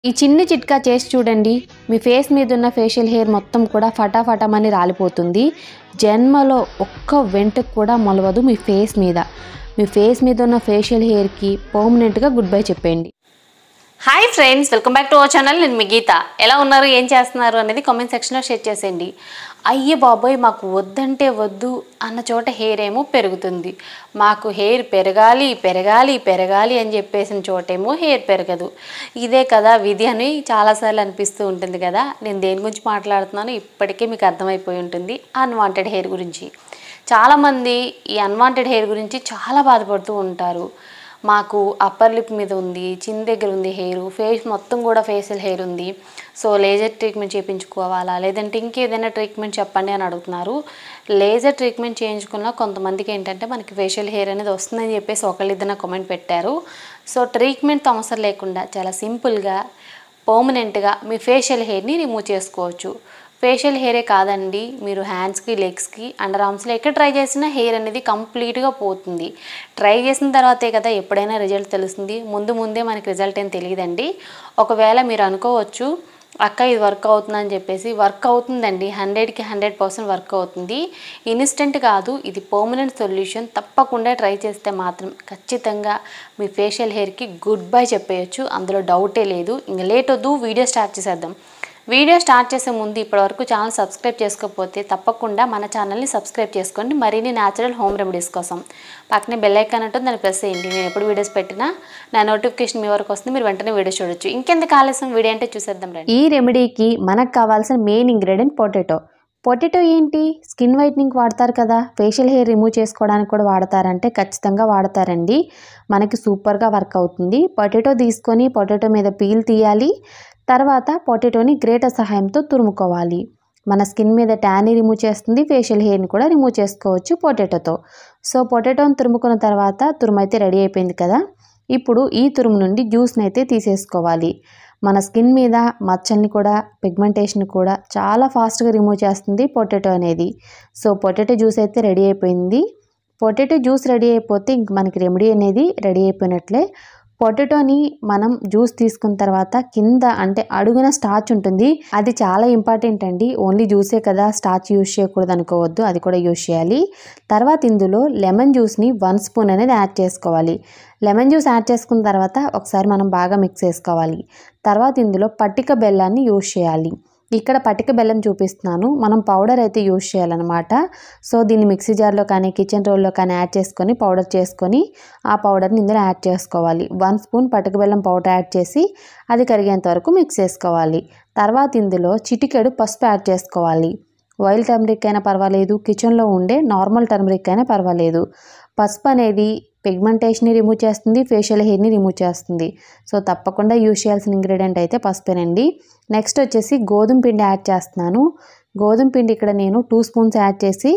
ఈ చిన్ని చిట్కా చేసి చూడండి, మీ ఫేస్ మీద ఉన్న ఫేషియల్ హెయిర్ మొత్తం కూడా ఫటాఫటమని రాలిపోతుంది. జన్మలో ఒక్క వెంట్రుక కూడా మొలవదు మీ ఫేస్ మీద. మీ ఫేస్ మీద ఉన్న ఫేషియల్ హెయిర్కి పర్మనెంట్గా గుడ్ బై చెప్పేయండి. Hi friends, welcome back to our channel. నేను మీ గీత. ఎలా ఉన్నారు, ఏం చేస్తున్నారు అనేది కామెంట్ సెక్షన్లో షేర్ చేసేయండి. అయ్యే బాబోయ్, మాకు వద్దంటే వద్దు అన్న చోట హెయిర్ ఏమో పెరుగుతుంది, మాకు హెయిర్ పెరగాలి పెరగాలి పెరగాలి అని చెప్పేసిన చోటేమో హెయిర్ పెరగదు. ఇదే కదా విధి అని చాలాసార్లు అనిపిస్తూ ఉంటుంది కదా. నేను దేని గురించి మాట్లాడుతున్నానో ఇప్పటికే మీకు అర్థమైపోయి ఉంటుంది, అన్వాంటెడ్ హెయిర్ గురించి. చాలామంది ఈ అన్వాంటెడ్ హెయిర్ గురించి చాలా బాధపడుతూ ఉంటారు. మాకు అప్పర్ లిప్ మీద ఉంది, చిన్ దగ్గర ఉంది హెయిర్, ఫేస్ మొత్తం కూడా ఫేషియల్ హెయిర్ ఉంది, సో లేజర్ ట్రీట్మెంట్ చేయించుకోవాలా లేదంటే ఇంకేదైనా ట్రీట్మెంట్ చెప్పండి అని అడుగుతున్నారు. లేజర్ ట్రీట్మెంట్ చేయించుకున్న కొంతమందికి ఏంటంటే మనకి ఫేషియల్ హెయిర్ అనేది వస్తుందని చెప్పేసి ఒకళ్ళిద్దరు కామెంట్ పెట్టారు. సో ట్రీట్మెంట్ అవసరం లేకుండా చాలా సింపుల్గా పర్మనెంట్గా మీ ఫేషియల్ హెయిర్ని రిమూవ్ చేసుకోవచ్చు. ఫేషియల్ హెయిరే కాదండి, మీరు హ్యాండ్స్కి, లెగ్స్కి, అండర్ ఆర్మ్స్లో ఎక్కడ ట్రై చేసినా హెయిర్ అనేది కంప్లీట్గా పోతుంది. ట్రై చేసిన తర్వాతే కదా ఎప్పుడైనా రిజల్ట్ తెలుస్తుంది, ముందే మనకి రిజల్ట్ ఏం తెలియదండి. ఒకవేళ మీరు అనుకోవచ్చు, అక్క ఇది వర్క్ అవుతుందని చెప్పేసి. వర్క్ అవుతుందండి, 100కి 100% వర్క్ అవుతుంది. ఇన్స్టెంట్ కాదు, ఇది పర్మనెంట్ సొల్యూషన్. తప్పకుండా ట్రై చేస్తే మాత్రం ఖచ్చితంగా మీ ఫేషియల్ హెయిర్కి గుడ్ బై చెప్పేయచ్చు, అందులో డౌటే లేదు. ఇంకా లేట్ వద్దు, వీడియో స్టార్ట్ చేసేద్దాం. వీడియో స్టార్ట్ చేసే ముందు ఇప్పటివరకు ఛానల్ సబ్స్క్రైబ్ చేసుకోకపోతే తప్పకుండా మన ఛానల్ని సబ్స్క్రైబ్ చేసుకోండి, మరిన్ని న్యాచురల్ హోమ్ రెమెడీస్ కోసం. పక్కనే బెల్ ఐకాన్ ఉంటుంది, దాన్ని ప్రెస్ చేయండి. నేను ఎప్పుడు వీడియోస్ పెట్టినా నా నోటిఫికేషన్ మీ వరకు వస్తుంది, మీరు వెంటనే వీడియో చూడొచ్చు. ఇంకెందుకు ఆలస్యం, వీడియో అంటే చూసేద్దాం రండి. ఈ రెమెడీకి మనకు కావాల్సిన మెయిన్ ఇంగ్రీడియంట్ పొటాటో. పొటాటో ఏంటి, స్కిన్ వైట్నింగ్ వాడతారు కదా, ఫేషియల్ హెయిర్ రిమూవ్ చేసుకోవడానికి కూడా వాడతారంటే ఖచ్చితంగా వాడతారండి. మనకి సూపర్గా వర్క్ అవుతుంది. పొటాటో తీసుకొని పొటాటో మీద పీల్ తీయాలి. తర్వాత పొటాటోని గ్రేటర్ సహాయంతో తురుముకోవాలి. మన స్కిన్ మీద ట్యాన్ని రిమూవ్ చేస్తుంది, ఫేషియల్ హెయిర్ని కూడా రిమూవ్ చేసుకోవచ్చు పొటాటోతో. సో పొటాటోని తురుముకున్న తర్వాత తురుము అయితే రెడీ అయిపోయింది కదా. ఇప్పుడు ఈ తురుము నుండి జ్యూస్ని అయితే తీసేసుకోవాలి. మన స్కిన్ మీద మచ్చల్ని కూడా, పిగ్మెంటేషన్ కూడా చాలా ఫాస్ట్గా రిమూవ్ చేస్తుంది పొటాటో అనేది. సో పొటాటో జ్యూస్ అయితే రెడీ అయిపోయింది. పొటాటో జ్యూస్ రెడీ అయిపోతే ఇంక మనకి రెమెడీ అనేది రెడీ అయిపోయినట్లే. పొటాటోని మనం జ్యూస్ తీసుకున్న తర్వాత కింద అంటే అడుగున స్టార్చ్ ఉంటుంది, అది చాలా ఇంపార్టెంట్ అండి. ఓన్లీ జ్యూసే కదా, స్టార్చ్ యూజ్ చేయకూడదు అనుకోవద్దు, అది కూడా యూజ్ చేయాలి. తర్వాత ఇందులో లెమన్ జ్యూస్ని 1 స్పూన్ అనేది యాడ్ చేసుకోవాలి. లెమన్ జ్యూస్ యాడ్ చేసుకున్న తర్వాత ఒకసారి మనం బాగా మిక్స్ చేసుకోవాలి. తర్వాత ఇందులో పట్టిక బెల్లాన్ని యూజ్ చేయాలి. ఇక్కడ పట్టిక బెల్లం చూపిస్తున్నాను, మనం పౌడర్ అయితే యూజ్ చేయాలన్నమాట. సో దీన్ని మిక్సీ జార్లో కానీ కిచెన్ రోల్లో కానీ యాడ్ చేసుకొని పౌడర్ చేసుకొని ఆ పౌడర్ని ఇందులో యాడ్ చేసుకోవాలి. 1 స్పూన్ పట్టిక బెల్లం పౌడర్ యాడ్ చేసి అది కరిగేంత వరకు మిక్స్ చేసుకోవాలి. తర్వాత ఇందులో చిటికెడు పసుపు యాడ్ చేసుకోవాలి. వైల్డ్ టర్మరిక్ అయినా పర్వాలేదు, కిచెన్లో ఉండే నార్మల్ టర్మరిక్ అయినా పర్వాలేదు. పసుపు అనేది పిగ్మెంటేషన్ని రిమూవ్ చేస్తుంది, ఫేషియల్ హెయిర్ని రిమూవ్ చేస్తుంది. సో తప్పకుండా యూజ్ చేయాల్సిన ఇంగ్రీడియంట్ అయితే పసుపేనండి. నెక్స్ట్ వచ్చేసి గోధుమ పిండి యాడ్ చేస్తున్నాను. గోధుమ పిండి ఇక్కడ నేను 2 స్పూన్స్ యాడ్ చేసి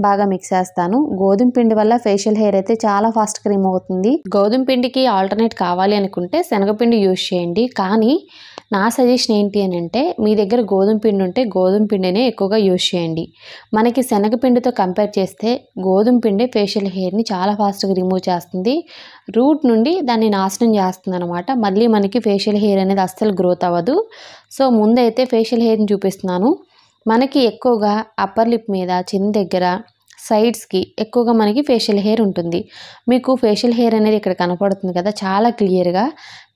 బాగా మిక్స్ చేస్తాను. గోధుమ పిండి వల్ల ఫేషియల్ హెయిర్ అయితే చాలా ఫాస్ట్గా రిమూవ్ అవుతుంది. గోధుమ పిండికి ఆల్టర్నేట్ కావాలి అనుకుంటే శనగపిండి యూజ్ చేయండి. కానీ నా సజెషన్ ఏంటి అని అంటే, మీ దగ్గర గోధుమ పిండి ఉంటే గోధుమ పిండినే ఎక్కువగా యూజ్ చేయండి. మనకి శనగపిండితో కంపేర్ చేస్తే గోధుమ పిండి ఫేషియల్ హెయిర్ని చాలా ఫాస్ట్గా రిమూవ్ చేస్తుంది, రూట్ నుండి దాన్ని నాశనం చేస్తుంది అనమాట. మళ్ళీ మనకి ఫేషియల్ హెయిర్ అనేది అస్సలు గ్రోత్ అవ్వదు. సో ముందైతే ఫేషియల్ హెయిర్ని చూపిస్తున్నాను. మనకి ఎక్కువగా అప్పర్ లిప్ మీద, చిన్ దగ్గర, సైడ్స్కి ఎక్కువగా మనకి ఫేషియల్ హెయిర్ ఉంటుంది. మీకు ఫేషియల్ హెయిర్ అనేది ఇక్కడ కనపడుతుంది కదా చాలా క్లియర్గా.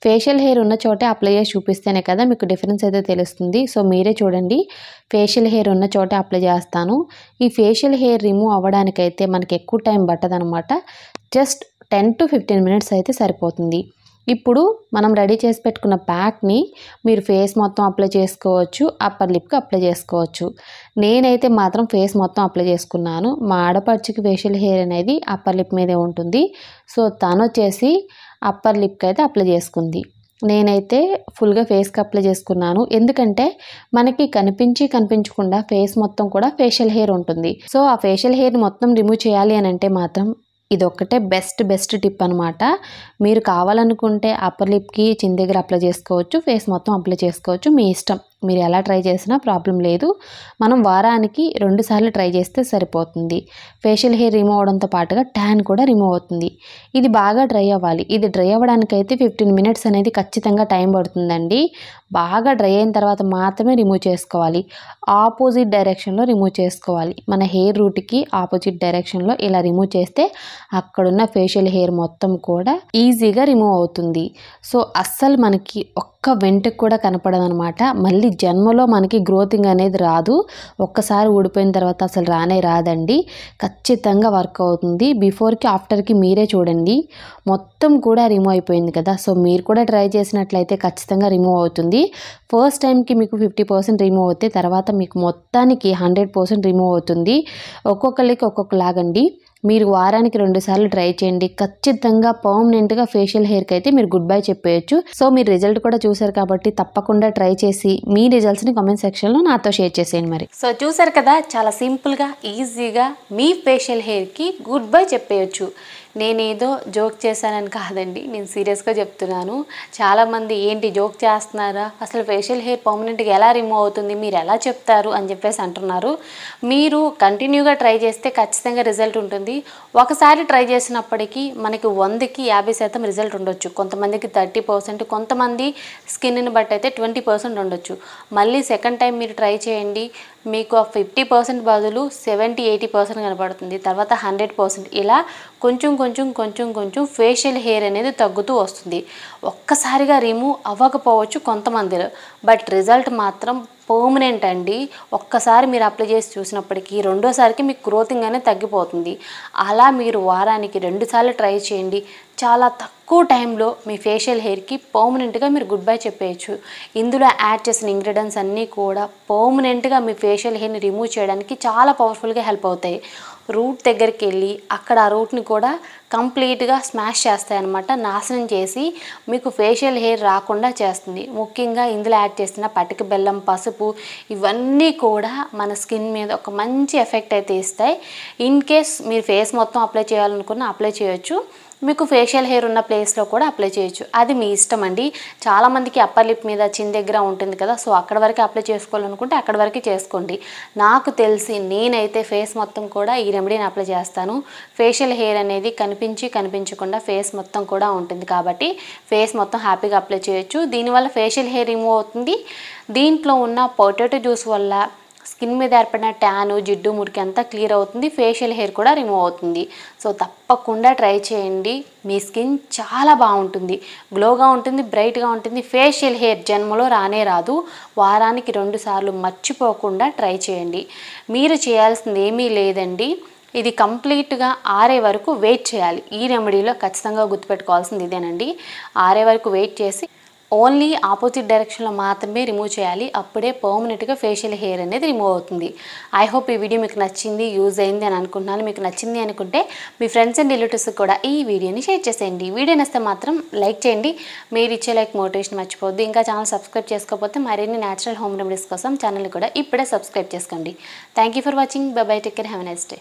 ఫేషియల్ హెయిర్ ఉన్న చోటే అప్లై చేసి చూపిస్తేనే కదా మీకు డిఫరెన్స్ అయితే తెలుస్తుంది. సో మీరే చూడండి, ఫేషియల్ హెయిర్ ఉన్న చోటే అప్లై చేస్తాను. ఈ ఫేషియల్ హెయిర్ రిమూవ్ అవ్వడానికైతే మనకి ఎక్కువ టైం పట్టదనమాట. జస్ట్ 10 to 15 మినిట్స్ అయితే సరిపోతుంది. ఇప్పుడు మనం రెడీ చేసి పెట్టుకున్న ప్యాక్ని మీరు ఫేస్ మొత్తం అప్లై చేసుకోవచ్చు, అప్పర్ లిప్కి అప్లై చేసుకోవచ్చు. నేనైతే మాత్రం ఫేస్ మొత్తం అప్లై చేసుకున్నాను. మా ఆడపడుచుకి ఫేషియల్ హెయిర్ అనేది అప్పర్ లిప్ మీదే ఉంటుంది. సో తను వచ్చేసి అప్పర్ లిప్కి అయితే అప్లై చేసుకుంది. నేనైతే ఫుల్గా ఫేస్కి అప్లై చేసుకున్నాను. ఎందుకంటే మనకి కనిపించకుండా ఫేస్ మొత్తం కూడా ఫేషియల్ హెయిర్ ఉంటుంది. సో ఆ ఫేషియల్ హెయిర్ని మొత్తం రిమూవ్ చేయాలి అని అంటే మాత్రం ఇదొక్కటే బెస్ట్ టిప్ అనమాట. మీరు కావాలనుకుంటే అప్పర్ లిప్కి, చిన్ దగ్గర అప్లై చేసుకోవచ్చు, ఫేస్ మొత్తం అప్లై చేసుకోవచ్చు, మీ ఇష్టం. మీరు ఎలా ట్రై చేసినా ప్రాబ్లం లేదు. మనం వారానికి 2 సార్లు ట్రై చేస్తే సరిపోతుంది. ఫేషియల్ హెయిర్ రిమూవ్ అవడంతో పాటుగా ట్యాన్ కూడా రిమూవ్ అవుతుంది. ఇది బాగా డ్రై అవ్వాలి. ఇది డ్రై అవ్వడానికైతే 15 మినిట్స్ అనేది ఖచ్చితంగా టైం పడుతుందండి. బాగా డ్రై అయిన తర్వాత మాత్రమే రిమూవ్ చేసుకోవాలి. ఆపోజిట్ డైరెక్షన్లో రిమూవ్ చేసుకోవాలి. మన హెయిర్ రూట్కి ఆపోజిట్ డైరెక్షన్లో ఇలా రిమూవ్ చేస్తే అక్కడున్న ఫేషియల్ హెయిర్ మొత్తం కూడా ఈజీగా రిమూవ్ అవుతుంది. సో అస్సలు మనకి ఒక్క వెంట్రుక కూడా కనపడదు అనమాట. మళ్ళీ జన్మలో మనకి గ్రోతింగ్ అనేది రాదు. ఒక్కసారి ఊడిపోయిన తర్వాత అసలు రాదండి. ఖచ్చితంగా వర్క్ అవుతుంది. బిఫోర్కి ఆఫ్టర్కి మీరే చూడండి, మొత్తం కూడా రిమూవ్ అయిపోయింది కదా. సో మీరు కూడా ట్రై చేసినట్లయితే ఖచ్చితంగా రిమూవ్ అవుతుంది. ఫస్ట్ టైంకి మీకు 50% రిమూవ్ అవుతే తర్వాత మీకు మొత్తానికి 100% రిమూవ్ అవుతుంది. ఒక్కొక్కరికి ఒక్కొక్కలాగండి. మీరు వారానికి 2 సార్లు ట్రై చేయండి. ఖచ్చితంగా పర్మనెంట్గా ఫేషియల్ హెయిర్కి అయితే మీరు గుడ్ బై చెప్పేయచ్చు. సో మీరు రిజల్ట్ కూడా చూసారు కాబట్టి తప్పకుండా ట్రై చేసి మీ రిజల్ట్స్ని కామెంట్ సెక్షన్లో నాతో షేర్ చేసేయండి మరి. సో చూసారు కదా, చాలా సింపుల్గా ఈజీగా మీ ఫేషియల్ హెయిర్కి గుడ్ బై చెప్పేయచ్చు. నేనేదో జోక్ చేశానని కాదండి, నేను సీరియస్గా చెప్తున్నాను. చాలామంది ఏంటి జోక్ చేస్తున్నారా, అసలు ఫేషియల్ హెయిర్ పర్మనెంట్గా ఎలా రిమూవ్ అవుతుంది, మీరు ఎలా చెప్తారు అని చెప్పేసి అంటున్నారు. మీరు కంటిన్యూగా ట్రై చేస్తే ఖచ్చితంగా రిజల్ట్ ఉంటుంది. ఒకసారి ట్రై చేసినప్పటికీ మనకి 100కి 50% రిజల్ట్ ఉండొచ్చు. కొంతమందికి 30%, కొంతమంది స్కిన్ని బట్టి అయితే 20% ఉండొచ్చు. మళ్ళీ సెకండ్ టైం మీరు ట్రై చేయండి, మీకు ఆ 50% బదులు 70-80% కనపడుతుంది. తర్వాత 100%. ఇలా కొంచెం ఫేషియల్ హెయిర్ అనేది తగ్గుతూ వస్తుంది. ఒక్కసారిగా రిమూవ్ అవ్వకపోవచ్చు కొంతమందిలో, బట్ రిజల్ట్ మాత్రం పర్మనెంట్ అండి. ఒక్కసారి మీరు అప్లై చేసి చూసినప్పటికీ రెండోసారికి మీకు గ్రోతింగ్ అనేది తగ్గిపోతుంది. అలా మీరు వారానికి 2 సార్లు ట్రై చేయండి. చాలా తక్కువ టైంలో మీ ఫేషియల్ హెయిర్కి పర్మనెంట్గా మీరు గుడ్ బై చెప్పేయచ్చు. ఇందులో యాడ్ చేసిన ఇంగ్రీడియంట్స్ అన్నీ కూడా పర్మనెంట్గా మీ ఫేషియల్ హెయిర్ని రిమూవ్ చేయడానికి చాలా పవర్ఫుల్గా హెల్ప్ అవుతాయి. రూట్ దగ్గరికి వెళ్ళి అక్కడ ఆ రూట్ని కూడా కంప్లీట్గా స్మాష్ చేస్తాయి అన్నమాట. నాశనం చేసి మీకు ఫేషియల్ హెయిర్ రాకుండా చేస్తుంది. ముఖ్యంగా ఇందులో యాడ్ చేసిన పటిక బెల్లం, పసుపు ఇవన్నీ కూడా మన స్కిన్ మీద ఒక మంచి ఎఫెక్ట్ అయితే ఇస్తాయి. ఇన్ కేస్ మీరు ఫేస్ మొత్తం అప్లై చేయాలనుకున్న అప్లై చేయొచ్చు. మీకు ఫేషియల్ హెయిర్ ఉన్న ప్లేస్లో కూడా అప్లై చేయొచ్చు. అది మీ ఇష్టం అండి. చాలామందికి అప్పర్ లిప్ మీద చిన్ దగ్గర ఉంటుంది కదా, సో అక్కడ వరకు అప్లై చేసుకోవాలనుకుంటే అక్కడ వరకు చేసుకోండి. నాకు తెలిసి నేనైతే ఫేస్ మొత్తం కూడా ఈ రెమెడీని అప్లై చేస్తాను. ఫేషియల్ హెయిర్ అనేది కనిపించకుండా ఫేస్ మొత్తం కూడా ఉంటుంది కాబట్టి ఫేస్ మొత్తం హ్యాపీగా అప్లై చేయొచ్చు. దీనివల్ల ఫేషియల్ హెయిర్ రిమూవ్ అవుతుంది. దీంట్లో ఉన్న పొటాటో జ్యూస్ వల్ల స్కిన్ మీద ఏర్పడిన ట్యాను, జిడ్డు, మురికి అంతా క్లియర్ అవుతుంది. ఫేషియల్ హెయిర్ కూడా రిమూవ్ అవుతుంది. సో తప్పకుండా ట్రై చేయండి. మీ స్కిన్ చాలా బాగుంటుంది, గ్లోగా ఉంటుంది, బ్రైట్గా ఉంటుంది. ఫేషియల్ హెయిర్ జన్మలో రాదు. వారానికి 2 సార్లు మర్చిపోకుండా ట్రై చేయండి. మీరు చేయాల్సింది ఏమీ లేదండి, ఇది కంప్లీట్గా ఆరే వరకు వెయిట్ చేయాలి. ఈ రెమెడీలో ఖచ్చితంగా గుర్తుపెట్టుకోవాల్సింది ఇదేనండి. ఆరే వరకు వెయిట్ చేసి ఓన్లీ ఆపోజిట్ డైరెక్షన్లో మాత్రమే రిమూవ్ చేయాలి. అప్పుడే పర్మనెంట్గా ఫేషియల్ హెయిర్ అనేది రిమూవ్ అవుతుంది. ఐ హోప్ ఈ వీడియో మీకు నచ్చింది, యూజ్ అయింది అని అనుకుంటున్నాను. మీకు నచ్చింది అనుకుంటే మీ ఫ్రెండ్స్ అండ్ రిలేటివ్స్కి కూడా ఈ వీడియోని షేర్ చేసేయండి. వీడియో నచ్చితే మాత్రం లైక్ చేయండి. మీరు ఇచ్చే లైక్ మోటివేషన్ మర్చిపోద్దు. ఇంకా ఛానల్ సబ్స్క్రైబ్ చేసుకోకపోతే మరిన్ని న్యాచురల్ హోమ్ రెమెడీస్ కోసం ఛానల్ని కూడా ఇప్పుడే సబ్స్క్రైబ్ చేసుకోండి. Thank you for watching. By by. Take care. Have a nice day.